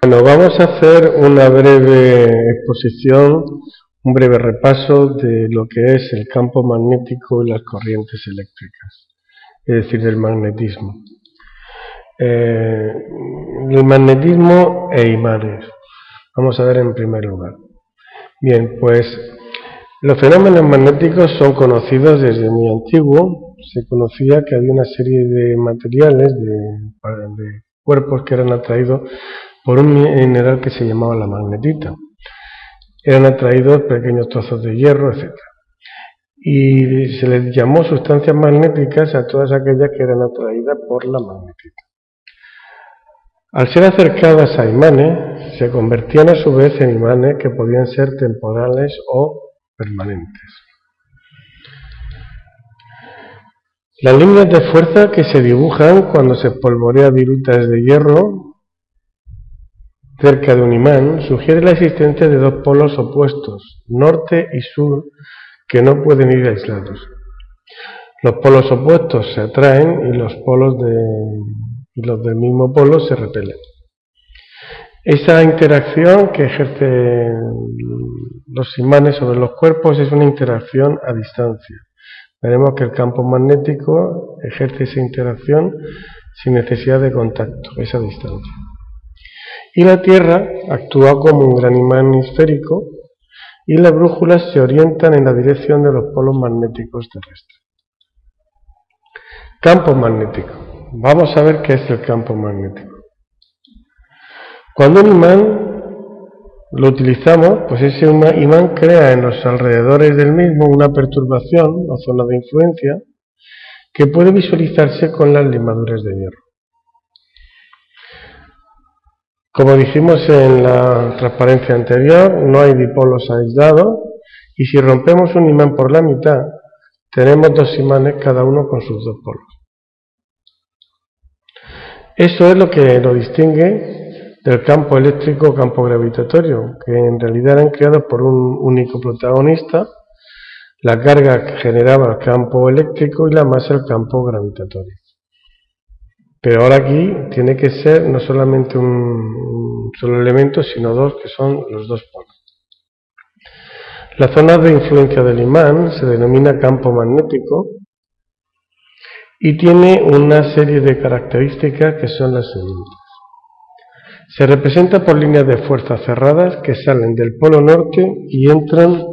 Bueno, vamos a hacer una breve exposición, un breve repaso de lo que es el campo magnético y las corrientes eléctricas, es decir, del magnetismo. El magnetismo e imanes. Vamos a ver en primer lugar. Bien, pues los fenómenos magnéticos son conocidos desde muy antiguo. Se conocía que había una serie de materiales, de cuerpos que eran atraídos por un mineral que se llamaba la magnetita. Eran atraídos pequeños trozos de hierro, etc. Y se les llamó sustancias magnéticas a todas aquellas que eran atraídas por la magnetita. Al ser acercadas a imanes, se convertían a su vez en imanes que podían ser temporales o permanentes. Las líneas de fuerza que se dibujan cuando se espolvorea virutas de hierro cerca de un imán sugiere la existencia de dos polos opuestos, norte y sur, que no pueden ir aislados. Los polos opuestos se atraen y los del mismo polo se repelen. Esa interacción que ejercen los imanes sobre los cuerpos es una interacción a distancia. Veremos que el campo magnético ejerce esa interacción sin necesidad de contacto, esa distancia. Y la Tierra actúa como un gran imán esférico y las brújulas se orientan en la dirección de los polos magnéticos terrestres. Campo magnético. Vamos a ver qué es el campo magnético. Cuando un imán lo utilizamos, pues ese imán crea en los alrededores del mismo una perturbación o zona de influencia que puede visualizarse con las limaduras de hierro. Como dijimos en la transparencia anterior, no hay dipolos aislados y si rompemos un imán por la mitad, tenemos dos imanes cada uno con sus dos polos. Eso es lo que lo distingue del campo eléctrico o campo gravitatorio, que en realidad eran creados por un único protagonista, la carga que generaba el campo eléctrico y la masa el campo gravitatorio. Pero ahora aquí tiene que ser no solamente un solo elemento, sino dos, que son los dos polos. La zona de influencia del imán se denomina campo magnético y tiene una serie de características que son las siguientes. Se representa por líneas de fuerza cerradas que salen del polo norte y entran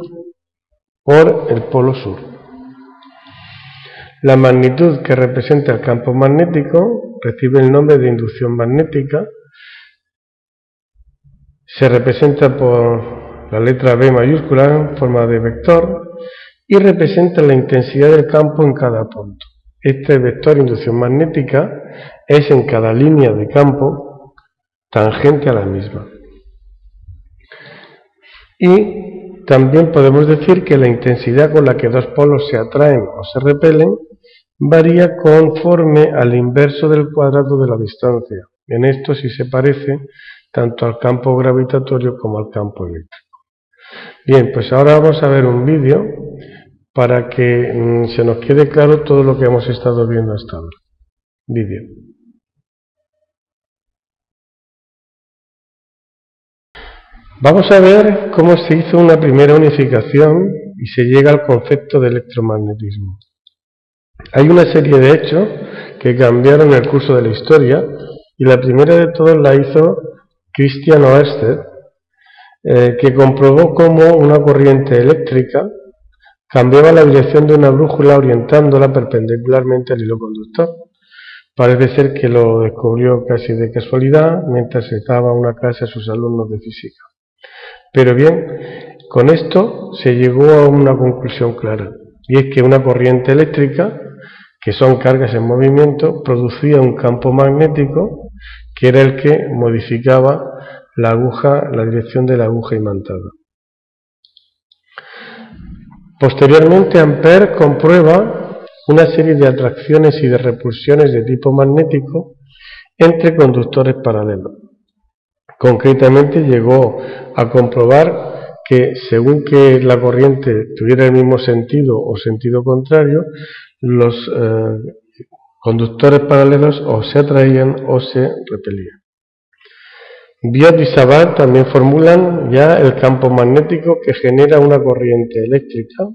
por el polo sur. La magnitud que representa el campo magnético recibe el nombre de inducción magnética. Se representa por la letra B mayúscula en forma de vector y representa la intensidad del campo en cada punto. Este vector inducción magnética es en cada línea de campo tangente a la misma. Y también podemos decir que la intensidad con la que dos polos se atraen o se repelen varía conforme al inverso del cuadrado de la distancia. En esto sí se parece tanto al campo gravitatorio como al campo eléctrico. Bien, pues ahora vamos a ver un vídeo para que se nos quede claro todo lo que hemos estado viendo hasta ahora. Vídeo. Vamos a ver cómo se hizo una primera unificación y se llega al concepto de electromagnetismo. Hay una serie de hechos que cambiaron el curso de la historia y la primera de todos la hizo Christian Ørsted, que comprobó cómo una corriente eléctrica cambiaba la dirección de una brújula orientándola perpendicularmente al hilo conductor. Parece ser que lo descubrió casi de casualidad mientras daba una clase a sus alumnos de física. Pero bien, con esto se llegó a una conclusión clara, y es que una corriente eléctrica, que son cargas en movimiento, producía un campo magnético que era el que modificaba la dirección de la aguja imantada. Posteriormente, Ampère comprueba una serie de atracciones y de repulsiones de tipo magnético entre conductores paralelos. Concretamente llegó a comprobar que según que la corriente tuviera el mismo sentido o sentido contrario, los conductores paralelos o se atraían o se repelían. Biot y Savart también formulan ya el campo magnético que genera una corriente eléctrica.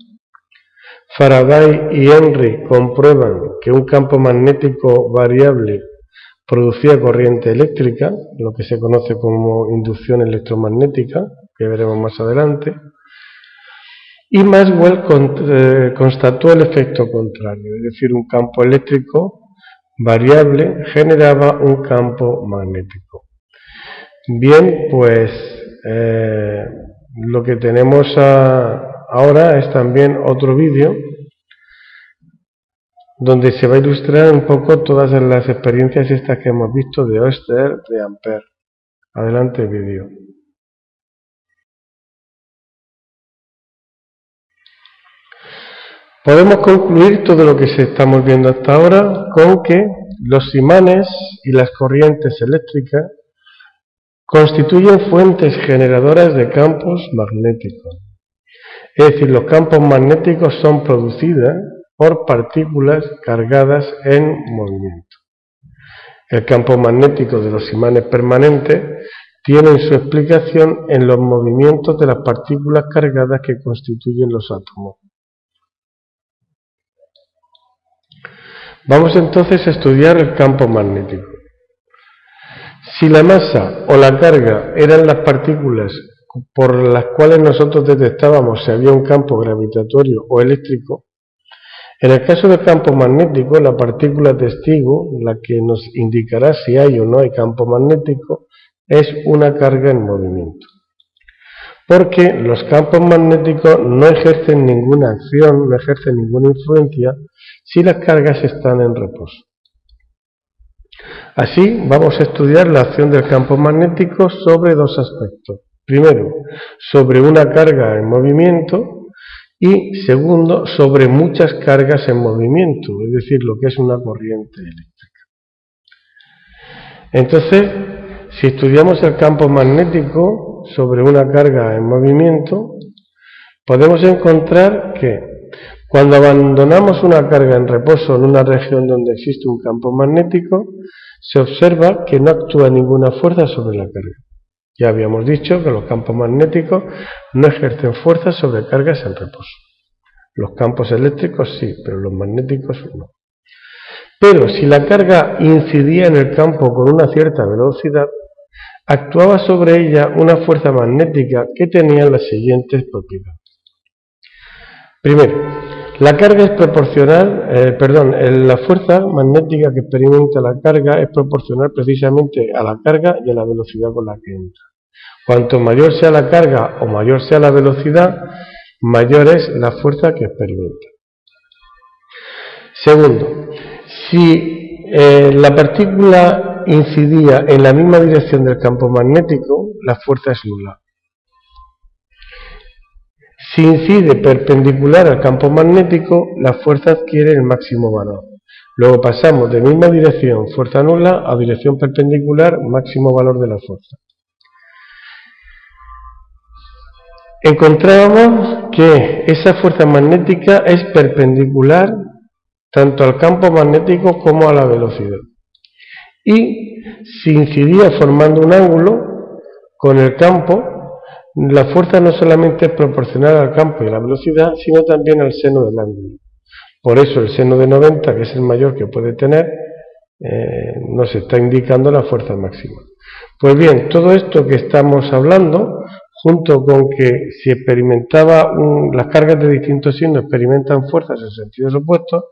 Faraday y Henry comprueban que un campo magnético variable producía corriente eléctrica, lo que se conoce como inducción electromagnética, que veremos más adelante. Y Maxwell constató el efecto contrario, es decir, un campo eléctrico variable generaba un campo magnético. Bien, pues lo que tenemos ahora es también otro vídeo donde se va a ilustrar un poco todas las experiencias estas que hemos visto de Oster, de Ampère. Adelante vídeo. Podemos concluir todo lo que estamos viendo hasta ahora con que los imanes y las corrientes eléctricas constituyen fuentes generadoras de campos magnéticos. Es decir, los campos magnéticos son producidos por partículas cargadas en movimiento. El campo magnético de los imanes permanentes tiene su explicación en los movimientos de las partículas cargadas que constituyen los átomos. Vamos entonces a estudiar el campo magnético. Si la masa o la carga eran las partículas por las cuales nosotros detectábamos si había un campo gravitatorio o eléctrico, en el caso del campo magnético, la partícula testigo, la que nos indicará si hay o no hay campo magnético, es una carga en movimiento. Porque los campos magnéticos no ejercen ninguna acción, no ejercen ninguna influencia si las cargas están en reposo. Así, vamos a estudiar la acción del campo magnético sobre dos aspectos. Primero, sobre una carga en movimiento y segundo, sobre muchas cargas en movimiento, es decir, lo que es una corriente eléctrica. Entonces, si estudiamos el campo magnético sobre una carga en movimiento, podemos encontrar que cuando abandonamos una carga en reposo en una región donde existe un campo magnético, se observa que no actúa ninguna fuerza sobre la carga. Ya habíamos dicho que los campos magnéticos no ejercen fuerza sobre cargas en reposo. Los campos eléctricos sí, pero los magnéticos no. Pero si la carga incidía en el campo con una cierta velocidad, actuaba sobre ella una fuerza magnética que tenía las siguientes propiedades. Primero, la carga es proporcional, la fuerza magnética que experimenta la carga es proporcional precisamente a la carga y a la velocidad con la que entra. Cuanto mayor sea la carga o mayor sea la velocidad, mayor es la fuerza que experimenta. Segundo, si la partícula incidía en la misma dirección del campo magnético, la fuerza es nula. Si incide perpendicular al campo magnético, la fuerza adquiere el máximo valor. Luego pasamos de misma dirección, fuerza nula, a dirección perpendicular, máximo valor de la fuerza. Encontrábamos que esa fuerza magnética es perpendicular tanto al campo magnético como a la velocidad. Y si incidía formando un ángulo con el campo, la fuerza no solamente es proporcional al campo y a la velocidad, sino también al seno del ángulo. Por eso el seno de 90, que es el mayor que puede tener, nos está indicando la fuerza máxima. Pues bien, todo esto que estamos hablando, junto con que si experimentaba las cargas de distintos signos experimentan fuerzas en sentidos opuestos,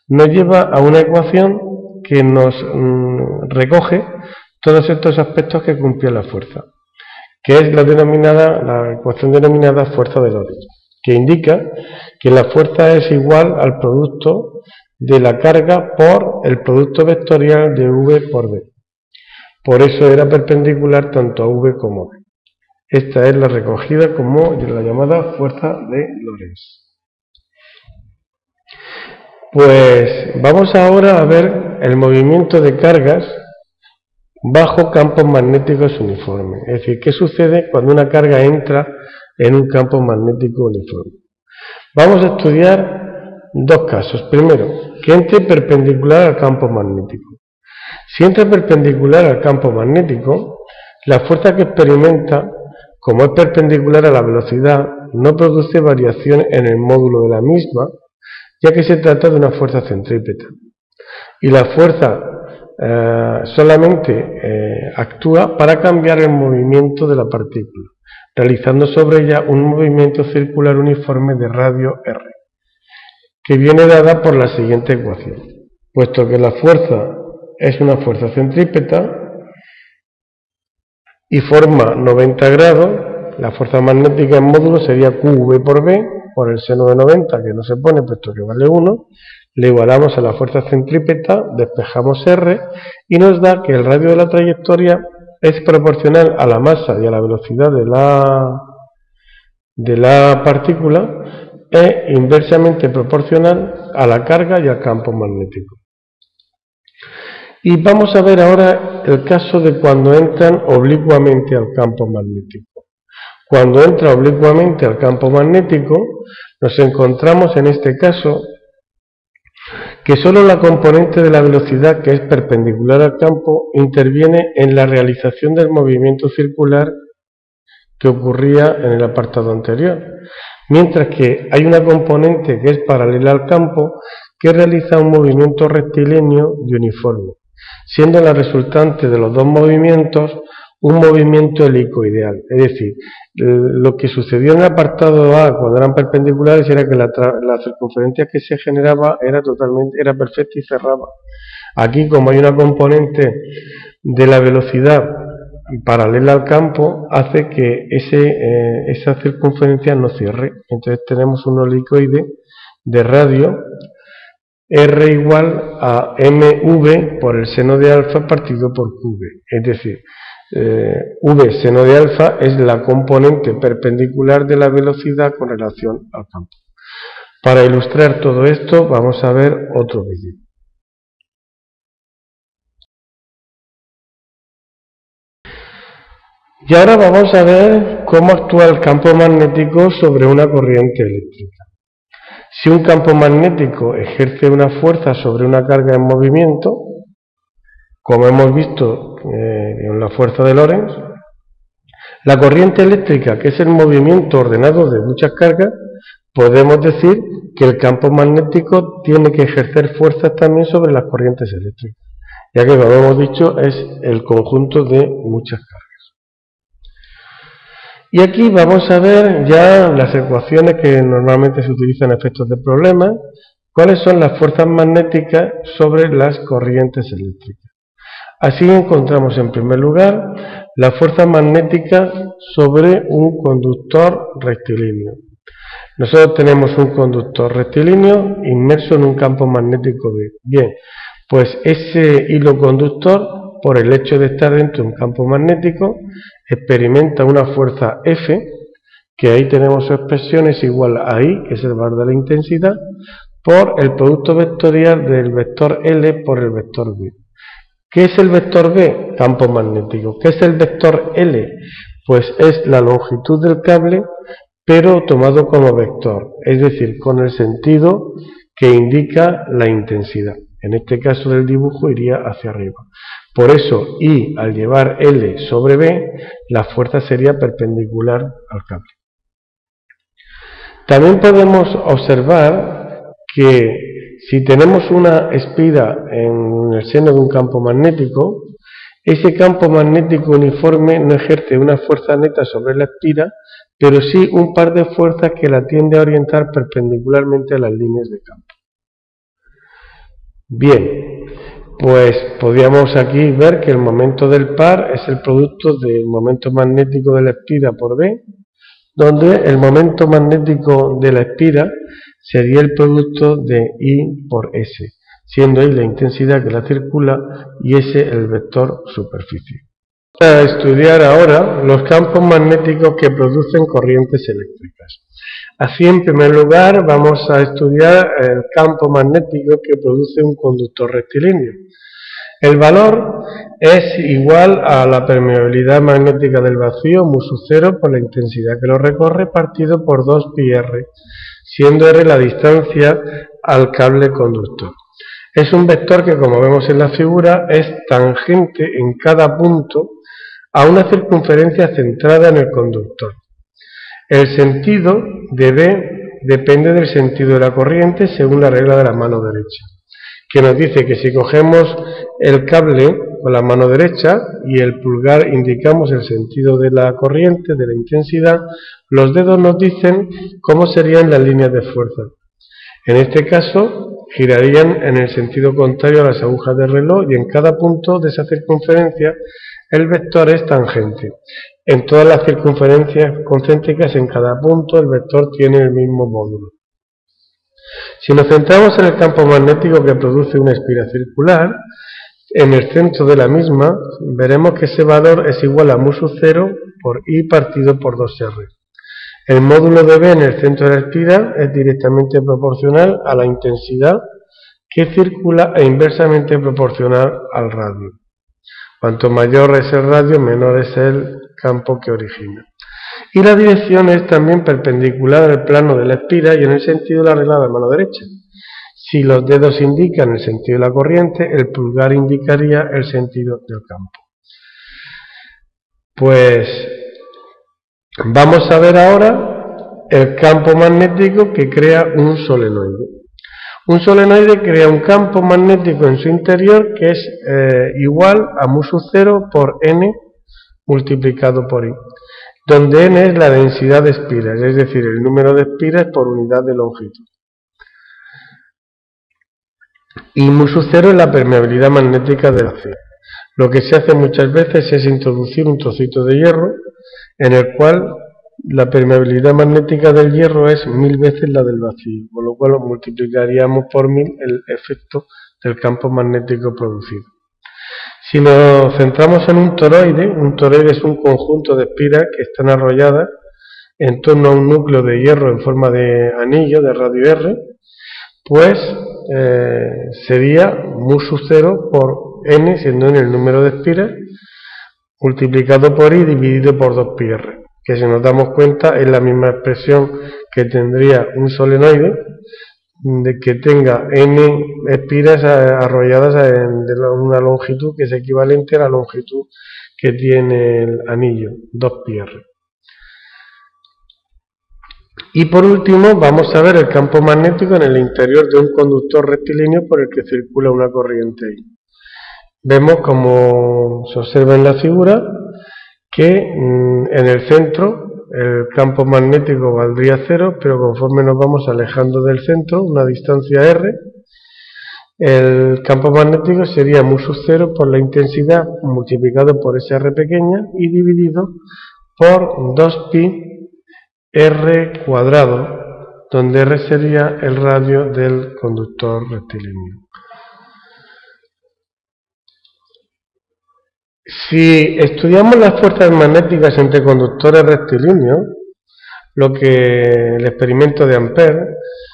nos lleva a una ecuación que nos recoge todos estos aspectos que cumple la fuerza, que es la ecuación denominada fuerza de Lorentz, que indica que la fuerza es igual al producto de la carga por el producto vectorial de V por B. Por eso era perpendicular tanto a V como a B. Esta es la recogida como la llamada fuerza de Lorentz. Pues vamos ahora a ver el movimiento de cargas bajo campos magnéticos uniformes. Es decir, ¿qué sucede cuando una carga entra en un campo magnético uniforme? Vamos a estudiar dos casos. Primero, que entre perpendicular al campo magnético. Si entra perpendicular al campo magnético, La fuerza que experimenta, como es perpendicular a la velocidad, no produce variación en el módulo de la misma, ya que se trata de una fuerza centrípeta. Y la fuerza solamente actúa para cambiar el movimiento de la partícula, realizando sobre ella un movimiento circular uniforme de radio r, que viene dada por la siguiente ecuación. Puesto que la fuerza es una fuerza centrípeta y forma 90 grados, la fuerza magnética en módulo sería QV por B, por el seno de 90, que no se pone puesto que vale 1, le igualamos a la fuerza centrípeta, despejamos R y nos da que el radio de la trayectoria es proporcional a la masa y a la velocidad de la partícula e inversamente proporcional a la carga y al campo magnético. Y vamos a ver ahora el caso de cuando entran oblicuamente al campo magnético. Cuando entra oblicuamente al campo magnético, nos encontramos en este caso que solo la componente de la velocidad que es perpendicular al campo interviene en la realización del movimiento circular que ocurría en el apartado anterior, mientras que hay una componente que es paralela al campo que realiza un movimiento rectilíneo y uniforme, siendo la resultante de los dos movimientos un movimiento helicoidal. Es decir, lo que sucedió en el apartado A cuando eran perpendiculares era que la circunferencia que se generaba era perfecta y cerrada. Aquí, como hay una componente de la velocidad paralela al campo, hace que esa circunferencia no cierre. Entonces tenemos un helicoide de radio R igual a mv por el seno de alfa partido por qv. Es decir, v seno de alfa es la componente perpendicular de la velocidad con relación al campo. Para ilustrar todo esto vamos a ver otro vídeo. Y ahora vamos a ver cómo actúa el campo magnético sobre una corriente eléctrica. Si un campo magnético ejerce una fuerza sobre una carga en movimiento, como hemos visto en la fuerza de Lorentz, la corriente eléctrica, que es el movimiento ordenado de muchas cargas, podemos decir que el campo magnético tiene que ejercer fuerzas también sobre las corrientes eléctricas, ya que, como hemos dicho, es el conjunto de muchas cargas. Y aquí vamos a ver ya las ecuaciones que normalmente se utilizan en efectos de problemas, cuáles son las fuerzas magnéticas sobre las corrientes eléctricas. Así encontramos en primer lugar la fuerza magnética sobre un conductor rectilíneo. Nosotros tenemos un conductor rectilíneo inmerso en un campo magnético B. Bien, pues ese hilo conductor, por el hecho de estar dentro de un campo magnético, experimenta una fuerza F, que ahí tenemos su expresión, es igual a I, que es el valor de la intensidad, por el producto vectorial del vector L por el vector B. ¿Qué es el vector B? Campo magnético. ¿Qué es el vector L? Pues es la longitud del cable, pero tomado como vector, es decir, con el sentido que indica la intensidad. En este caso del dibujo iría hacia arriba. Por eso, I al llevar L sobre B, la fuerza sería perpendicular al cable. También podemos observar que si tenemos una espira en el seno de un campo magnético, ese campo magnético uniforme no ejerce una fuerza neta sobre la espira, pero sí un par de fuerzas que la tiende a orientar perpendicularmente a las líneas de campo. Bien, pues podríamos aquí ver que el momento del par es el producto del momento magnético de la espira por B, donde el momento magnético de la espira sería el producto de I por S, siendo I la intensidad que la circula y S el vector superficie. Vamos a estudiar ahora los campos magnéticos que producen corrientes eléctricas. Así, en primer lugar, vamos a estudiar el campo magnético que produce un conductor rectilíneo. El valor es igual a la permeabilidad magnética del vacío, mu sub 0, por la intensidad que lo recorre, partido por 2πr, siendo r la distancia al cable conductor. Es un vector que, como vemos en la figura, es tangente en cada punto a una circunferencia centrada en el conductor. El sentido de B depende del sentido de la corriente según la regla de la mano derecha, que nos dice que si cogemos el cable con la mano derecha y el pulgar indicamos el sentido de la corriente, de la intensidad, los dedos nos dicen cómo serían las líneas de fuerza. En este caso, girarían en el sentido contrario a las agujas del reloj y en cada punto de esa circunferencia el vector es tangente. En todas las circunferencias concéntricas, en cada punto, el vector tiene el mismo módulo. Si nos centramos en el campo magnético que produce una espiral circular, en el centro de la misma veremos que ese valor es igual a mu sub 0 por I partido por 2R. El módulo de B en el centro de la espiral es directamente proporcional a la intensidad que circula e inversamente proporcional al radio. Cuanto mayor es el radio, menor es el campo que origina. Y la dirección es también perpendicular al plano de la espiral y en el sentido de la regla de la mano derecha. Si los dedos indican el sentido de la corriente, el pulgar indicaría el sentido del campo. Pues vamos a ver ahora el campo magnético que crea un solenoide. Un solenoide crea un campo magnético en su interior que es igual a mu sub 0 por n multiplicado por I, donde n es la densidad de espiras, es decir, el número de espiras por unidad de longitud. Y mu sub 0 es la permeabilidad magnética del acero. Lo que se hace muchas veces es introducir un trocito de hierro en el cual la permeabilidad magnética del hierro es 1000 veces la del vacío, con lo cual multiplicaríamos por 1000 el efecto del campo magnético producido. Si nos centramos en un toroide es un conjunto de espiras que están arrolladas en torno a un núcleo de hierro en forma de anillo de radio R, pues sería mu sub 0 por n, siendo n el número de espiras, multiplicado por I dividido por 2πr, que si nos damos cuenta es la misma expresión que tendría un solenoide, de que tenga n espiras arrolladas de una longitud que es equivalente a la longitud que tiene el anillo, 2πr. Y por último vamos a ver el campo magnético en el interior de un conductor rectilíneo por el que circula una corriente I. Vemos, como se observa en la figura, que en el centro el campo magnético valdría 0, pero conforme nos vamos alejando del centro, una distancia r, el campo magnético sería mu sub 0 por la intensidad multiplicado por esa r pequeña y dividido por 2pi r cuadrado, donde r sería el radio del conductor rectilíneo. Si estudiamos las fuerzas magnéticas entre conductores rectilíneos, el experimento de Ampère,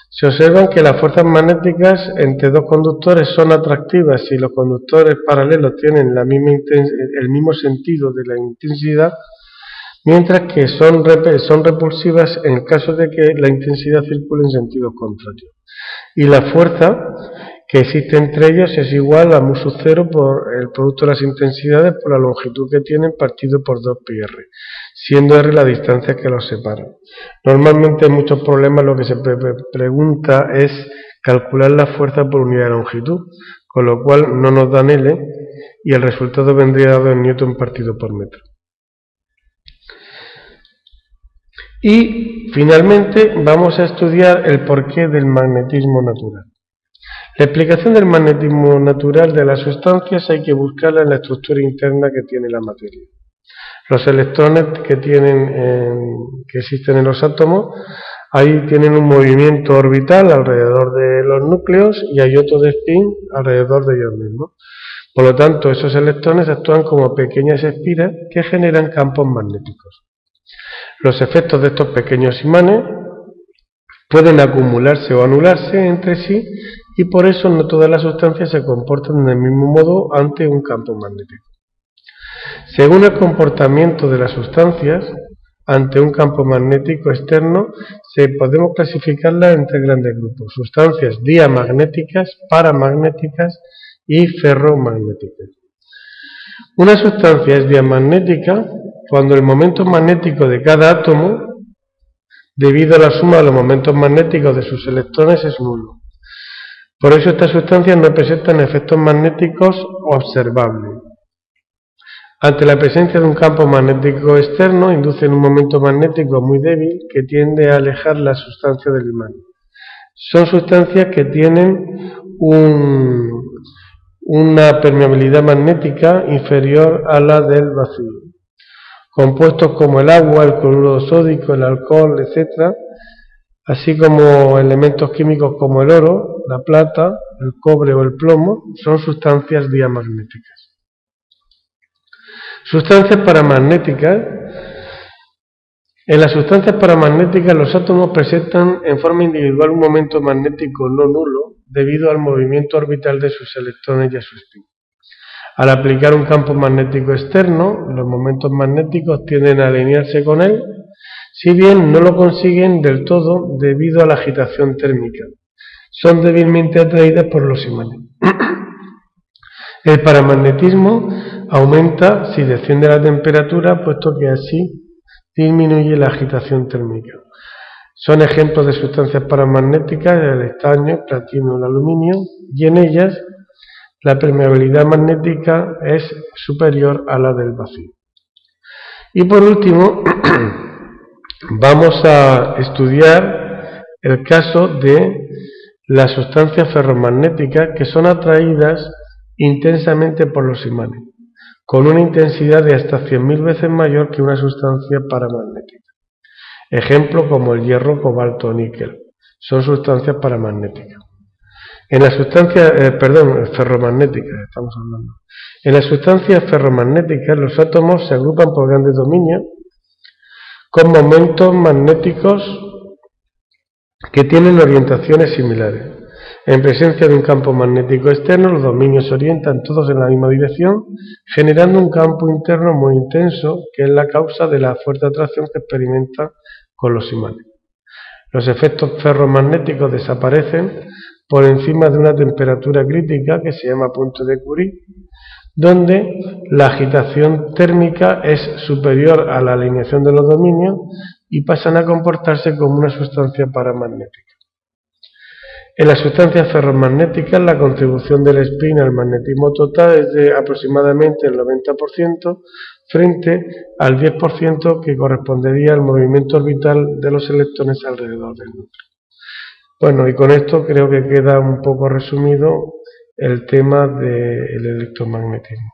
se observan que las fuerzas magnéticas entre dos conductores son atractivas si los conductores paralelos tienen el mismo sentido de la intensidad, mientras que son repulsivas en el caso de que la intensidad circule en sentidos contrarios. Y la fuerza que existe entre ellos es igual a mu sub 0 por el producto de las intensidades por la longitud que tienen partido por 2πr, siendo r la distancia que los separa. Normalmente en muchos problemas lo que se pregunta es calcular la fuerza por unidad de longitud, con lo cual no nos dan L y el resultado vendría dado en newton partido por metro. Y finalmente vamos a estudiar el porqué del magnetismo natural. La explicación del magnetismo natural de las sustancias hay que buscarla en la estructura interna que tiene la materia. Los electrones que existen en los átomos, ahí tienen un movimiento orbital alrededor de los núcleos y hay otro de spin alrededor de ellos mismos. Por lo tanto, esos electrones actúan como pequeñas espiras que generan campos magnéticos. Los efectos de estos pequeños imanes pueden acumularse o anularse entre sí y por eso no todas las sustancias se comportan del mismo modo ante un campo magnético. Según el comportamiento de las sustancias ante un campo magnético externo, podemos clasificarlas en tres grandes grupos: sustancias diamagnéticas, paramagnéticas y ferromagnéticas. Una sustancia es diamagnética cuando el momento magnético de cada átomo, debido a la suma de los momentos magnéticos de sus electrones, es nulo. Por eso estas sustancias no presentan efectos magnéticos observables. Ante la presencia de un campo magnético externo, inducen un momento magnético muy débil que tiende a alejar la sustancia del imán. Son sustancias que tienen una permeabilidad magnética inferior a la del vacío. Compuestos como el agua, el cloruro sódico, el alcohol, etc., así como elementos químicos como el oro, la plata, el cobre o el plomo, son sustancias diamagnéticas. Sustancias paramagnéticas. En las sustancias paramagnéticas los átomos presentan en forma individual un momento magnético no nulo debido al movimiento orbital de sus electrones y a su espín. Al aplicar un campo magnético externo, los momentos magnéticos tienden a alinearse con él, si bien no lo consiguen del todo debido a la agitación térmica. Son débilmente atraídas por los imanes. El paramagnetismo aumenta si desciende la temperatura, puesto que así disminuye la agitación térmica. Son ejemplos de sustancias paramagnéticas el estaño, el platino, el aluminio, y en ellas la permeabilidad magnética es superior a la del vacío. Y por último, vamos a estudiar el caso de las sustancias ferromagnéticas que son atraídas intensamente por los imanes, con una intensidad de hasta 100.000 veces mayor que una sustancia paramagnética. Ejemplo como el hierro, cobalto o níquel. Son sustancias paramagnéticas. En las sustancias, ferromagnéticas estamos hablando. En las sustancias ferromagnéticas los átomos se agrupan por grandes dominios con momentos magnéticos que tienen orientaciones similares. En presencia de un campo magnético externo, los dominios se orientan todos en la misma dirección, generando un campo interno muy intenso, que es la causa de la fuerte atracción que experimentan con los imanes. Los efectos ferromagnéticos desaparecen por encima de una temperatura crítica que se llama punto de Curie, donde la agitación térmica es superior a la alineación de los dominios y pasan a comportarse como una sustancia paramagnética. En las sustancias ferromagnéticas, la contribución del spin al magnetismo total es de aproximadamente el 90% frente al 10% que correspondería al movimiento orbital de los electrones alrededor del núcleo. Bueno, y con esto creo que queda un poco resumido el tema del electromagnetismo.